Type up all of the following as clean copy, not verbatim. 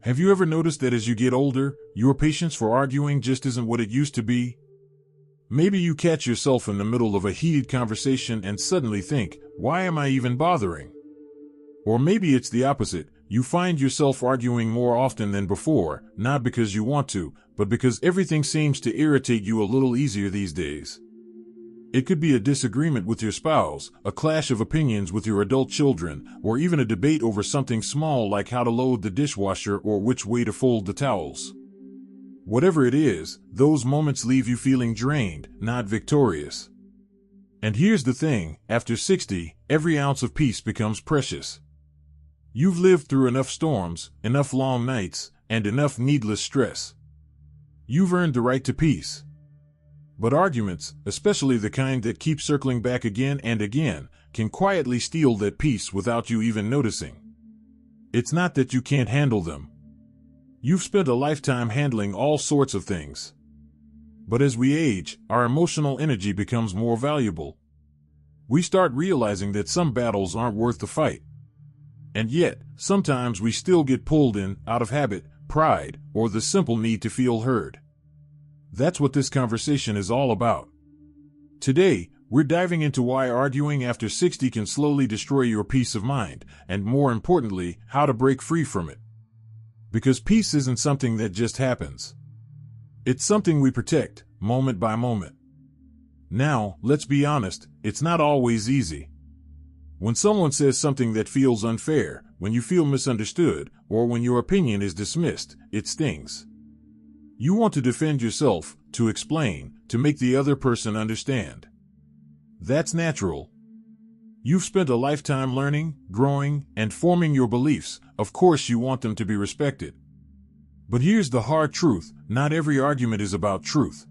Have you ever noticed that as you get older, your patience for arguing just isn't what it used to be? Maybe you catch yourself in the middle of a heated conversation and suddenly think, why am I even bothering? Or maybe it's the opposite. You find yourself arguing more often than before, not because you want to, but because everything seems to irritate you a little easier these days. It could be a disagreement with your spouse, a clash of opinions with your adult children, or even a debate over something small like how to load the dishwasher or which way to fold the towels. Whatever it is, those moments leave you feeling drained, not victorious. And here's the thing, after 60, every ounce of peace becomes precious. You've lived through enough storms, enough long nights, and enough needless stress. You've earned the right to peace. But arguments, especially the kind that keep circling back again and again, can quietly steal that peace without you even noticing. It's not that you can't handle them. You've spent a lifetime handling all sorts of things. But as we age, our emotional energy becomes more valuable. We start realizing that some battles aren't worth the fight. And yet, sometimes we still get pulled in, out of habit, pride, or the simple need to feel heard. That's what this conversation is all about. Today, we're diving into why arguing after 60 can slowly destroy your peace of mind, and more importantly, how to break free from it. Because peace isn't something that just happens. It's something we protect, moment by moment. Now, let's be honest, it's not always easy. When someone says something that feels unfair, when you feel misunderstood, or when your opinion is dismissed, it stings. You want to defend yourself, to explain, to make the other person understand. That's natural. You've spent a lifetime learning, growing, and forming your beliefs. Of course you want them to be respected. But here's the hard truth, not every argument is about truth.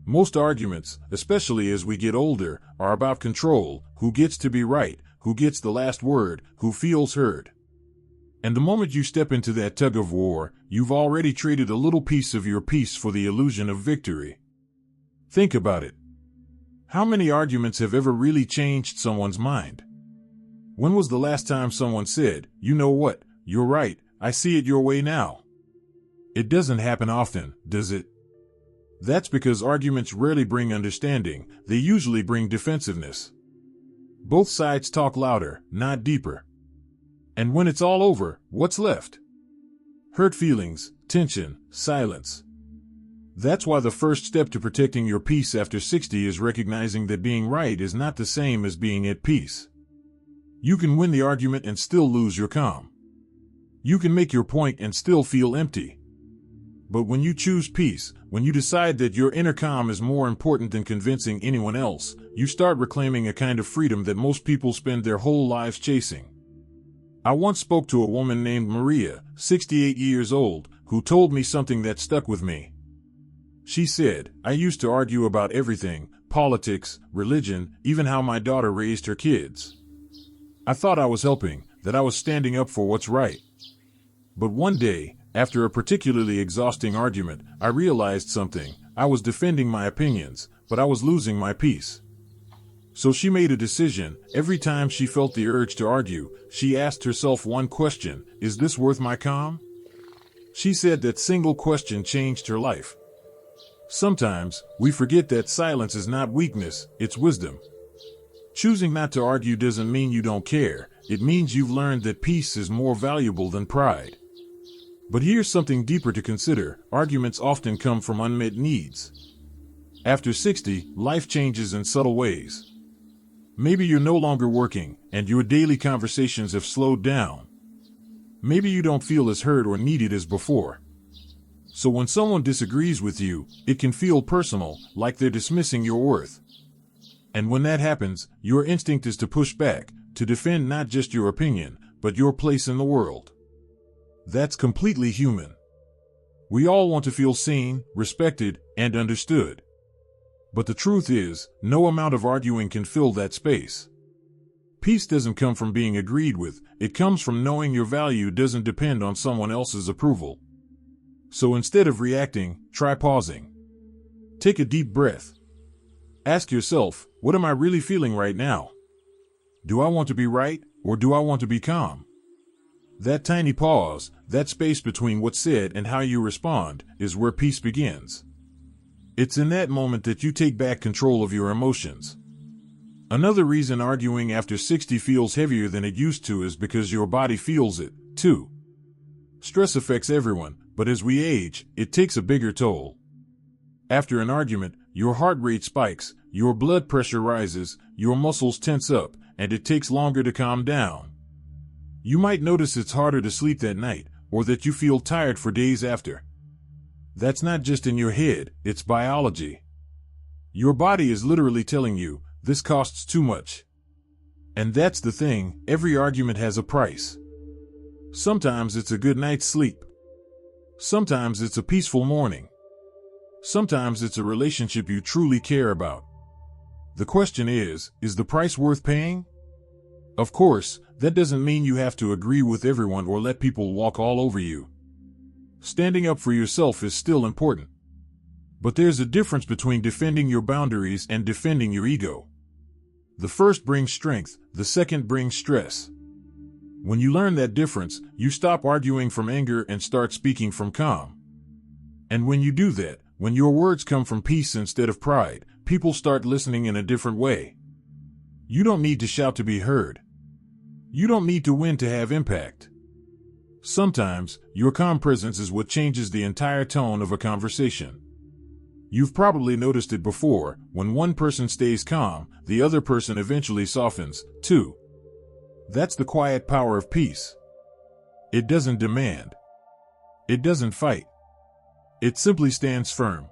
Most arguments, especially as we get older, are about control, who gets to be right, who gets the last word, who feels heard. And the moment you step into that tug of war, you've already traded a little piece of your peace for the illusion of victory. Think about it. How many arguments have ever really changed someone's mind? When was the last time someone said, you know what, you're right, I see it your way now? It doesn't happen often, does it? That's because arguments rarely bring understanding, they usually bring defensiveness. Both sides talk louder, not deeper. And when it's all over, what's left? Hurt feelings, tension, silence. That's why the first step to protecting your peace after 60 is recognizing that being right is not the same as being at peace. You can win the argument and still lose your calm. You can make your point and still feel empty. But when you choose peace, when you decide that your inner calm is more important than convincing anyone else, you start reclaiming a kind of freedom that most people spend their whole lives chasing. I once spoke to a woman named Maria, 68 years old, who told me something that stuck with me. She said, I used to argue about everything, politics, religion, even how my daughter raised her kids. I thought I was helping, that I was standing up for what's right. But one day, after a particularly exhausting argument, I realized something. I was defending my opinions, but I was losing my peace. So she made a decision. Every time she felt the urge to argue, she asked herself one question: is this worth my calm? She said that single question changed her life. Sometimes, we forget that silence is not weakness, it's wisdom. Choosing not to argue doesn't mean you don't care, it means you've learned that peace is more valuable than pride. But here's something deeper to consider: arguments often come from unmet needs. After 60, life changes in subtle ways. Maybe you're no longer working, and your daily conversations have slowed down. Maybe you don't feel as heard or needed as before. So when someone disagrees with you, it can feel personal, like they're dismissing your worth. And when that happens, your instinct is to push back, to defend not just your opinion, but your place in the world. That's completely human. We all want to feel seen, respected, and understood. But the truth is, no amount of arguing can fill that space. Peace doesn't come from being agreed with, it comes from knowing your value doesn't depend on someone else's approval. So instead of reacting, try pausing. Take a deep breath. Ask yourself, what am I really feeling right now? Do I want to be right, or do I want to be calm? That tiny pause, that space between what's said and how you respond, is where peace begins. It's in that moment that you take back control of your emotions. Another reason arguing after 60 feels heavier than it used to is because your body feels it, too. Stress affects everyone, but as we age, it takes a bigger toll. After an argument, your heart rate spikes, your blood pressure rises, your muscles tense up, and it takes longer to calm down. You might notice it's harder to sleep that night, or that you feel tired for days after. That's not just in your head, it's biology. Your body is literally telling you, this costs too much. And that's the thing, every argument has a price. Sometimes it's a good night's sleep. Sometimes it's a peaceful morning. Sometimes it's a relationship you truly care about. The question is the price worth paying? Of course, that doesn't mean you have to agree with everyone or let people walk all over you. Standing up for yourself is still important. But there's a difference between defending your boundaries and defending your ego. The first brings strength, the second brings stress. When you learn that difference, you stop arguing from anger and start speaking from calm. And when you do that, when your words come from peace instead of pride, people start listening in a different way. You don't need to shout to be heard. You don't need to win to have impact. Sometimes, your calm presence is what changes the entire tone of a conversation. You've probably noticed it before, when one person stays calm, the other person eventually softens, too. That's the quiet power of peace. It doesn't demand. It doesn't fight. It simply stands firm.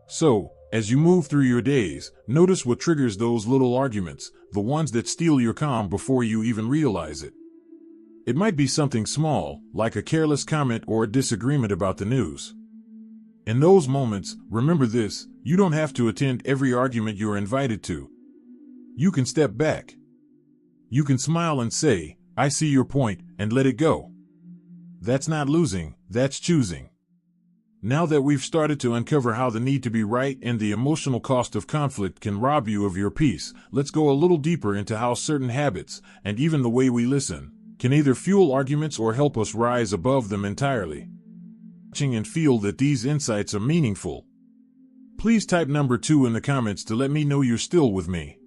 So, as you move through your days, notice what triggers those little arguments, the ones that steal your calm before you even realize it. It might be something small, like a careless comment or a disagreement about the news. In those moments, remember this, you don't have to attend every argument you're invited to. You can step back. You can smile and say, I see your point, and let it go. That's not losing, that's choosing. Now that we've started to uncover how the need to be right and the emotional cost of conflict can rob you of your peace, let's go a little deeper into how certain habits, and even the way we listen, can either fuel arguments or help us rise above them entirely. And feel that these insights are meaningful. Please type number 2 in the comments to let me know you're still with me.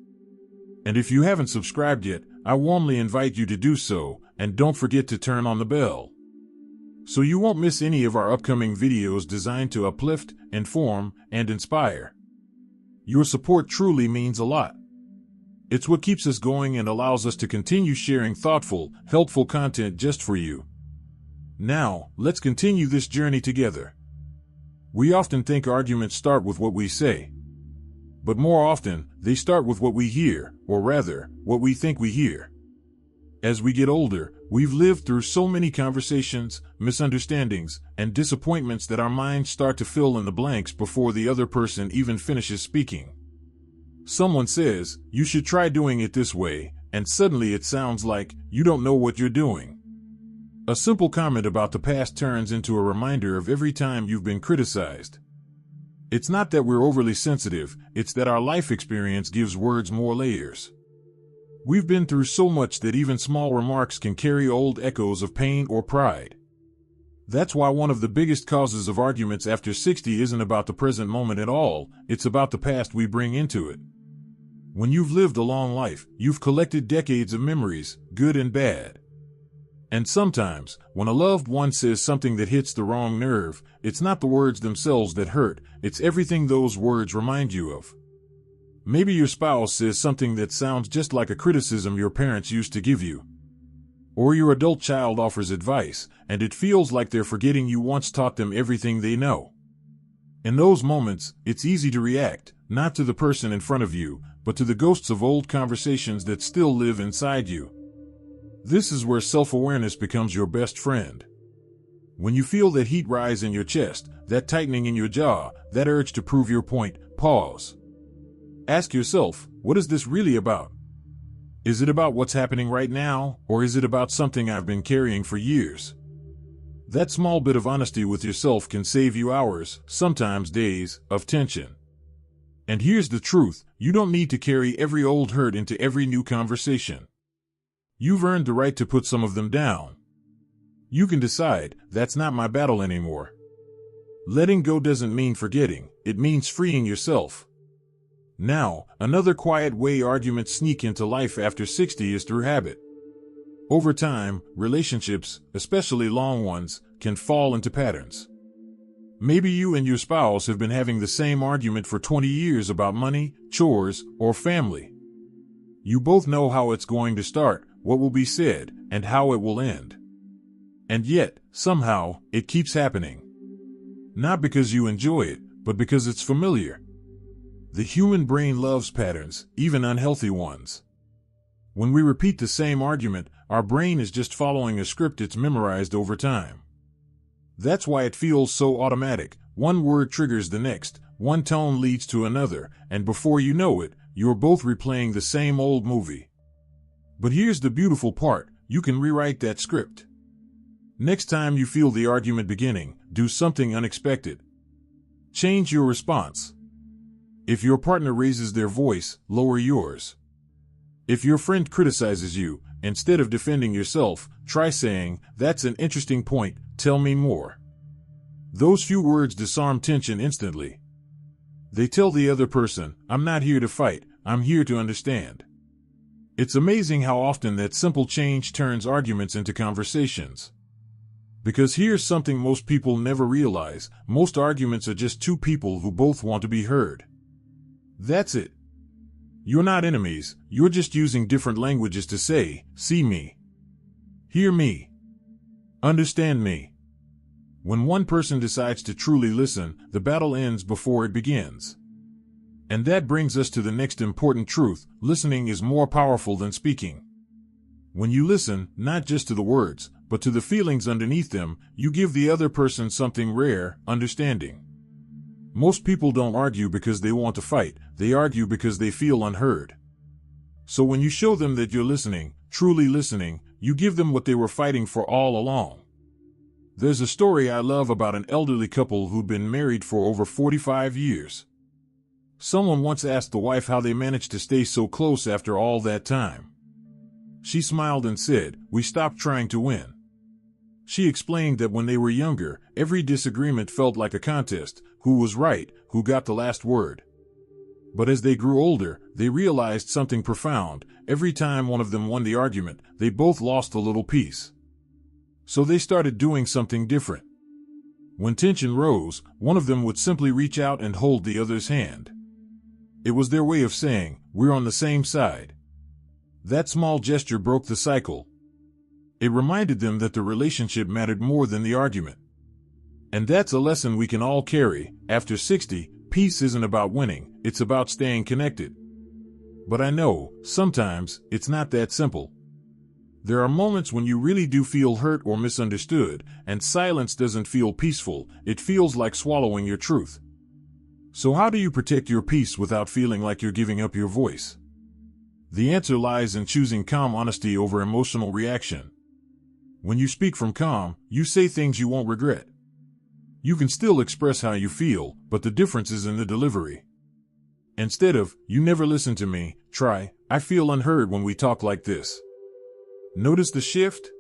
And if you haven't subscribed yet, I warmly invite you to do so, and don't forget to turn on the bell, so you won't miss any of our upcoming videos designed to uplift, inform, and inspire. Your support truly means a lot. It's what keeps us going and allows us to continue sharing thoughtful, helpful content just for you. Now, let's continue this journey together. We often think arguments start with what we say. But more often, they start with what we hear, or rather, what we think we hear. As we get older, we've lived through so many conversations, misunderstandings, and disappointments that our minds start to fill in the blanks before the other person even finishes speaking. Someone says, you should try doing it this way, and suddenly it sounds like, you don't know what you're doing. A simple comment about the past turns into a reminder of every time you've been criticized. It's not that we're overly sensitive, it's that our life experience gives words more layers. We've been through so much that even small remarks can carry old echoes of pain or pride. That's why one of the biggest causes of arguments after 60 isn't about the present moment at all, it's about the past we bring into it. When you've lived a long life, you've collected decades of memories, good and bad. And sometimes, when a loved one says something that hits the wrong nerve, it's not the words themselves that hurt, it's everything those words remind you of. Maybe your spouse says something that sounds just like a criticism your parents used to give you. Or your adult child offers advice, and it feels like they're forgetting you once taught them everything they know. In those moments, it's easy to react, not to the person in front of you, but to the ghosts of old conversations that still live inside you. This is where self-awareness becomes your best friend. When you feel that heat rise in your chest, that tightening in your jaw, that urge to prove your point, pause. Ask yourself, what is this really about? Is it about what's happening right now, or is it about something I've been carrying for years? That small bit of honesty with yourself can save you hours, sometimes days, of tension. And here's the truth, you don't need to carry every old hurt into every new conversation. You've earned the right to put some of them down. You can decide, that's not my battle anymore. Letting go doesn't mean forgetting, it means freeing yourself. Now, another quiet way arguments sneak into life after 60 is through habit. Over time, relationships, especially long ones, can fall into patterns. Maybe you and your spouse have been having the same argument for 20 years about money, chores, or family. You both know how it's going to start, what will be said, and how it will end. And yet, somehow, it keeps happening. Not because you enjoy it, but because it's familiar. The human brain loves patterns, even unhealthy ones. When we repeat the same argument, our brain is just following a script it's memorized over time. That's why it feels so automatic. One word triggers the next, one tone leads to another, and before you know it, you're both replaying the same old movie. But here's the beautiful part, you can rewrite that script. Next time you feel the argument beginning, do something unexpected. Change your response. If your partner raises their voice, lower yours. If your friend criticizes you, instead of defending yourself, try saying, "That's an interesting point, tell me more." Those few words disarm tension instantly. They tell the other person, "I'm not here to fight, I'm here to understand." It's amazing how often that simple change turns arguments into conversations. Because here's something most people never realize, most arguments are just two people who both want to be heard. That's it. You're not enemies, you're just using different languages to say, "See me. Hear me. Understand me." When one person decides to truly listen, the battle ends before it begins. And that brings us to the next important truth, listening is more powerful than speaking. When you listen, not just to the words, but to the feelings underneath them, you give the other person something rare, understanding. Most people don't argue because they want to fight, they argue because they feel unheard. So when you show them that you're listening, truly listening, you give them what they were fighting for all along. There's a story I love about an elderly couple who'd been married for over 45 years. Someone once asked the wife how they managed to stay so close after all that time. She smiled and said, "We stopped trying to win." She explained that when they were younger, every disagreement felt like a contest, who was right, who got the last word. But as they grew older, they realized something profound. Every time one of them won the argument, they both lost a little piece. So they started doing something different. When tension rose, one of them would simply reach out and hold the other's hand. It was their way of saying, "We're on the same side." That small gesture broke the cycle. It reminded them that the relationship mattered more than the argument. And that's a lesson we can all carry. After 60, peace isn't about winning, it's about staying connected. But I know, sometimes, it's not that simple. There are moments when you really do feel hurt or misunderstood, and silence doesn't feel peaceful, it feels like swallowing your truth. So how do you protect your peace without feeling like you're giving up your voice? The answer lies in choosing calm honesty over emotional reaction. When you speak from calm, you say things you won't regret. You can still express how you feel, but the difference is in the delivery. Instead of, "You never listen to me," try, "I feel unheard when we talk like this." Notice the shift?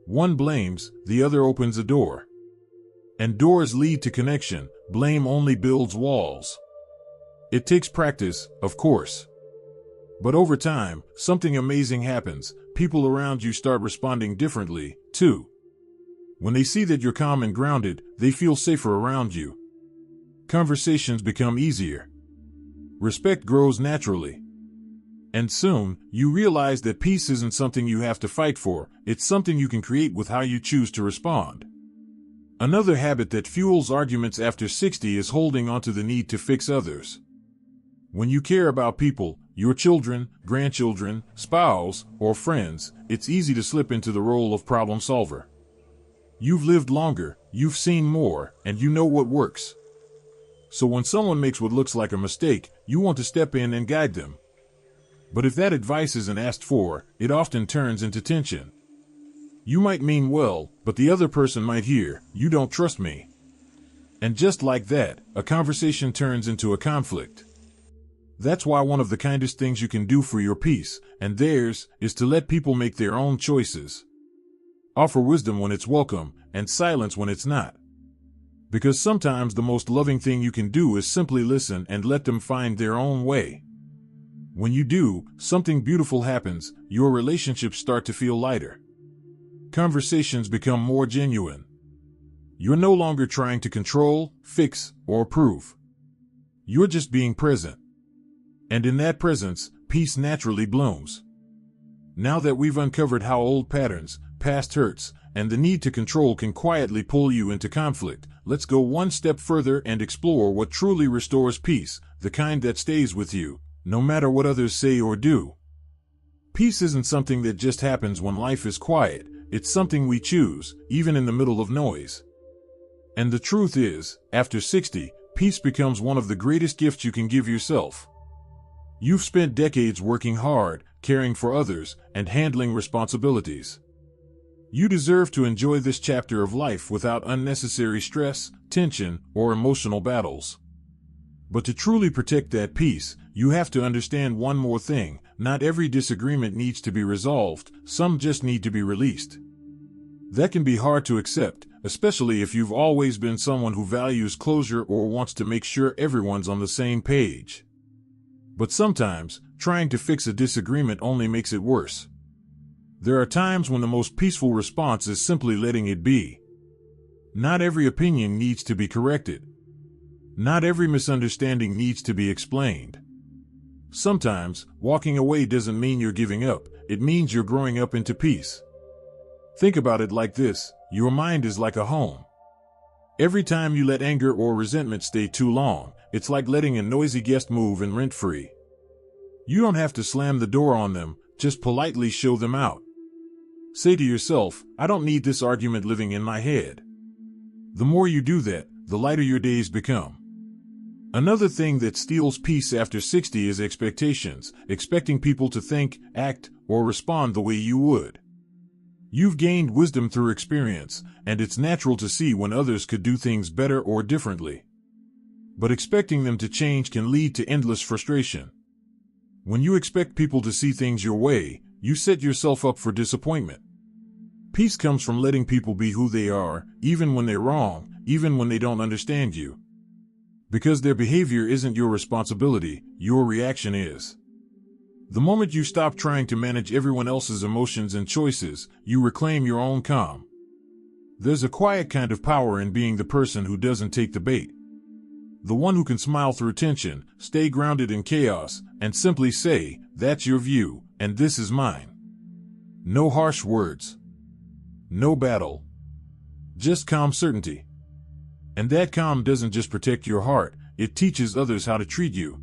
One blames, the other opens a door. And doors lead to connection, blame only builds walls. It takes practice, of course. But over time, something amazing happens. People around you start responding differently, too. When they see that you're calm and grounded, they feel safer around you. Conversations become easier. Respect grows naturally. And soon, you realize that peace isn't something you have to fight for, it's something you can create with how you choose to respond. Another habit that fuels arguments after 60 is holding onto the need to fix others. When you care about people, your children, grandchildren, spouse, or friends, it's easy to slip into the role of problem solver. You've lived longer, you've seen more, and you know what works. So when someone makes what looks like a mistake, you want to step in and guide them. But if that advice isn't asked for, it often turns into tension. You might mean well, but the other person might hear, "You don't trust me." And just like that, a conversation turns into a conflict. That's why one of the kindest things you can do for your peace, and theirs, is to let people make their own choices. Offer wisdom when it's welcome, and silence when it's not. Because sometimes the most loving thing you can do is simply listen and let them find their own way. When you do, something beautiful happens. Your relationships start to feel lighter. Conversations become more genuine. You're no longer trying to control, fix, or prove. You're just being present. And in that presence, peace naturally blooms. Now that we've uncovered how old patterns, past hurts, and the need to control can quietly pull you into conflict, let's go one step further and explore what truly restores peace, the kind that stays with you, no matter what others say or do. Peace isn't something that just happens when life is quiet. It's something we choose, even in the middle of noise. And the truth is, after 60, peace becomes one of the greatest gifts you can give yourself. You've spent decades working hard, caring for others, and handling responsibilities. You deserve to enjoy this chapter of life without unnecessary stress, tension, or emotional battles. But to truly protect that peace, you have to understand one more thing. Not every disagreement needs to be resolved, some just need to be released. That can be hard to accept, especially if you've always been someone who values closure or wants to make sure everyone's on the same page. But sometimes, trying to fix a disagreement only makes it worse. There are times when the most peaceful response is simply letting it be. Not every opinion needs to be corrected. Not every misunderstanding needs to be explained. Sometimes, walking away doesn't mean you're giving up, it means you're growing up into peace. Think about it like this: your mind is like a home. Every time you let anger or resentment stay too long, it's like letting a noisy guest move in rent-free. You don't have to slam the door on them, just politely show them out. Say to yourself, I don't need this argument living in my head. The more you do that, the lighter your days become. Another thing that steals peace after 60 is expectations, expecting people to think, act, or respond the way you would. You've gained wisdom through experience, and it's natural to see when others could do things better or differently. But expecting them to change can lead to endless frustration. When you expect people to see things your way, you set yourself up for disappointment. Peace comes from letting people be who they are, even when they're wrong, even when they don't understand you. Because their behavior isn't your responsibility, your reaction is. The moment you stop trying to manage everyone else's emotions and choices, you reclaim your own calm. There's a quiet kind of power in being the person who doesn't take the bait. The one who can smile through tension, stay grounded in chaos, and simply say, that's your view, and this is mine. No harsh words. No battle. Just calm certainty. And that calm doesn't just protect your heart, it teaches others how to treat you.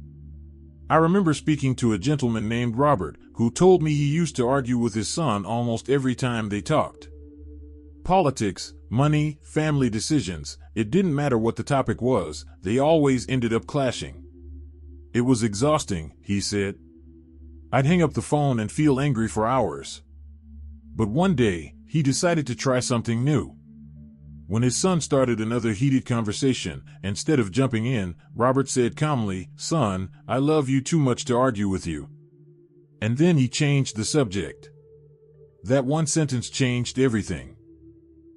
I remember speaking to a gentleman named Robert, who told me he used to argue with his son almost every time they talked. Politics, money, family decisions, it didn't matter what the topic was, they always ended up clashing. It was exhausting, he said. I'd hang up the phone and feel angry for hours. But one day, he decided to try something new. When his son started another heated conversation, instead of jumping in, Robert said calmly, "Son, I love you too much to argue with you." And then he changed the subject. That one sentence changed everything.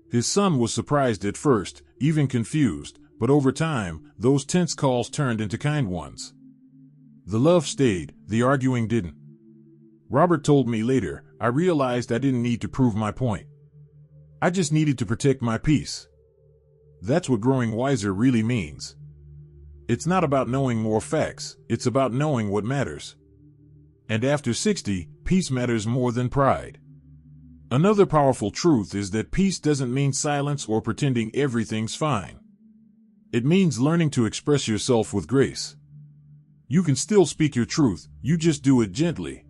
His son was surprised at first, even confused, but over time, those tense calls turned into kind ones. The love stayed, the arguing didn't. Robert told me later, I realized I didn't need to prove my point. I just needed to protect my peace. That's what growing wiser really means. It's not about knowing more facts, it's about knowing what matters. And after 60, peace matters more than pride. Another powerful truth is that peace doesn't mean silence or pretending everything's fine. It means learning to express yourself with grace. You can still speak your truth, you just do it gently.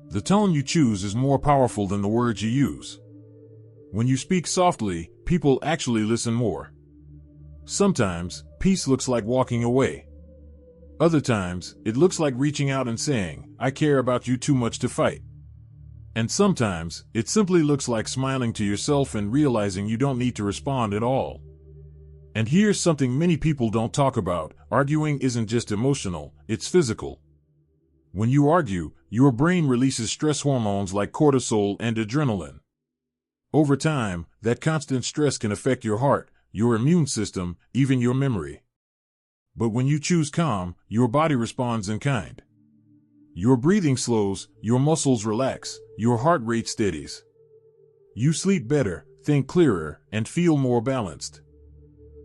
The tone you choose is more powerful than the words you use. When you speak softly, people actually listen more. Sometimes, peace looks like walking away. Other times, it looks like reaching out and saying, I care about you too much to fight. And sometimes, it simply looks like smiling to yourself and realizing you don't need to respond at all. And here's something many people don't talk about. Arguing isn't just emotional, it's physical. When you argue, your brain releases stress hormones like cortisol and adrenaline. Over time, that constant stress can affect your heart, your immune system, even your memory. But when you choose calm, your body responds in kind. Your breathing slows, your muscles relax, your heart rate steadies. You sleep better, think clearer, and feel more balanced.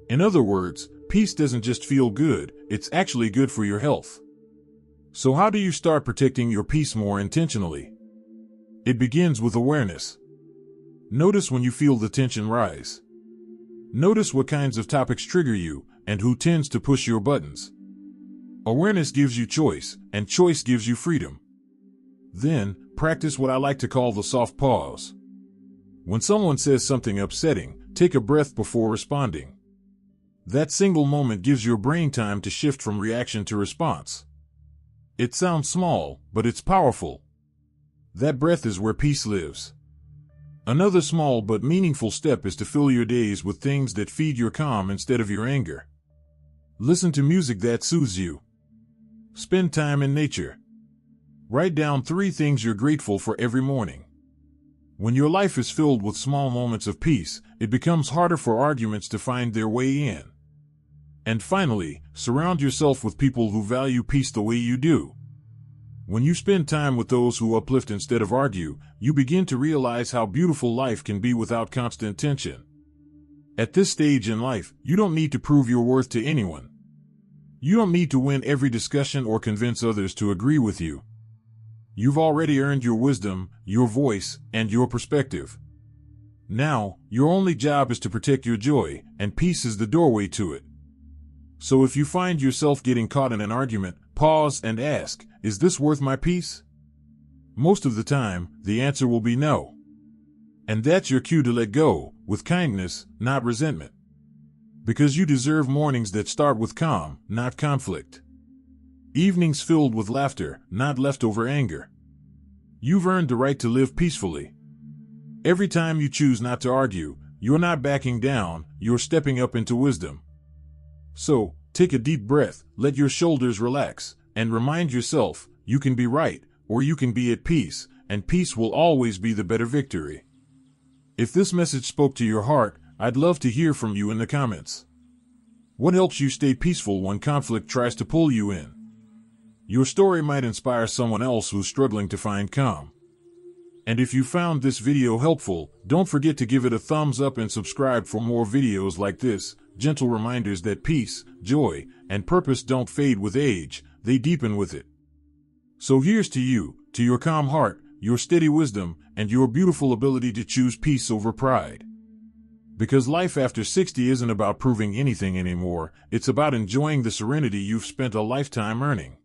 In other words, peace doesn't just feel good, it's actually good for your health. So how do you start protecting your peace more intentionally? It begins with awareness. Notice when you feel the tension rise. Notice what kinds of topics trigger you, and who tends to push your buttons. Awareness gives you choice, and choice gives you freedom. Then, practice what I like to call the soft pause. When someone says something upsetting, take a breath before responding. That single moment gives your brain time to shift from reaction to response. It sounds small, but it's powerful. That breath is where peace lives. Another small but meaningful step is to fill your days with things that feed your calm instead of your anger. Listen to music that soothes you. Spend time in nature. Write down 3 things you're grateful for every morning. When your life is filled with small moments of peace, it becomes harder for arguments to find their way in. And finally, surround yourself with people who value peace the way you do. When you spend time with those who uplift instead of argue, you begin to realize how beautiful life can be without constant tension. At this stage in life, you don't need to prove your worth to anyone. You don't need to win every discussion or convince others to agree with you. You've already earned your wisdom, your voice, and your perspective. Now, your only job is to protect your joy, and peace is the doorway to it. So if you find yourself getting caught in an argument, pause and ask, is this worth my peace? Most of the time, the answer will be no. And that's your cue to let go, with kindness, not resentment. Because you deserve mornings that start with calm, not conflict. Evenings filled with laughter, not leftover anger. You've earned the right to live peacefully. Every time you choose not to argue, you're not backing down, you're stepping up into wisdom. So, take a deep breath, let your shoulders relax, and remind yourself, you can be right, or you can be at peace, and peace will always be the better victory. If this message spoke to your heart, I'd love to hear from you in the comments. What helps you stay peaceful when conflict tries to pull you in? Your story might inspire someone else who's struggling to find calm. And if you found this video helpful, don't forget to give it a thumbs up and subscribe for more videos like this, gentle reminders that peace, joy, and purpose don't fade with age, they deepen with it. So here's to you, to your calm heart, your steady wisdom, and your beautiful ability to choose peace over pride. Because life after 60 isn't about proving anything anymore, it's about enjoying the serenity you've spent a lifetime earning.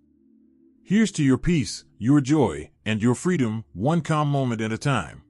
Here's to your peace, your joy, and your freedom, one calm moment at a time.